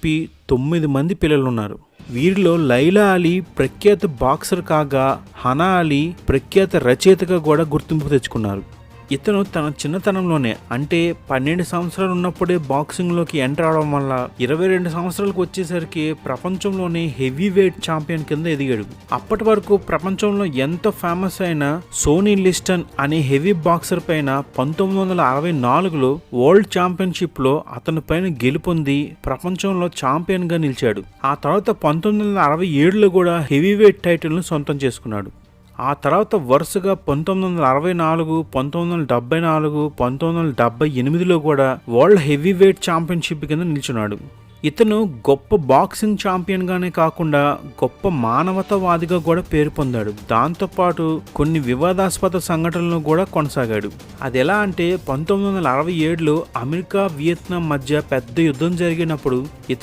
కలిపి 9 మంది పిల్లలున్నారు. వీరిలో లైలా అలీ ప్రఖ్యాత బాక్సర్ కాగా హనా అలీ ప్రఖ్యాత రచయితగా కూడా గుర్తింపు తెచ్చుకున్నారు. ఇతను తన చిన్నతనంలోనే అంటే 12 సంవత్సరాలు ఉన్నప్పుడే బాక్సింగ్లోకి ఎంటర్ అవడం వల్ల 22 సంవత్సరాలకు వచ్చేసరికి ప్రపంచంలోనే హెవీ వెయిట్ ఛాంపియన్ కింద ఎదిగాడు. అప్పటి వరకు ప్రపంచంలో ఎంతో ఫేమస్ అయిన సోనీ లిస్టన్ అనే హెవీ బాక్సర్ పైన 1964లో వరల్డ్ ఛాంపియన్షిప్లో అతని పైన గెలుపొంది ప్రపంచంలో ఛాంపియన్గా నిలిచాడు. ఆ తర్వాత 1967లో కూడా హెవీ వెయిట్ టైటిల్ను సొంతం చేసుకున్నాడు. ఆ తర్వాత వరుసగా 1964, 1974, 1978లో కూడా వరల్డ్ హెవీ వెయిట్ ఛాంపియన్షిప్ కింద నిల్చున్నాడు. ఇతను గొప్ప బాక్సింగ్ ఛాంపియన్గానే కాకుండా గొప్ప మానవతావాదిగా కూడా పేరు పొందాడు. దాంతోపాటు కొన్ని వివాదాస్పద సంఘటనలు కూడా కొనసాగాడు. అది ఎలా అంటే 1967లో అమెరికా వియత్నాం మధ్య పెద్ద యుద్ధం జరిగినప్పుడు ఇతను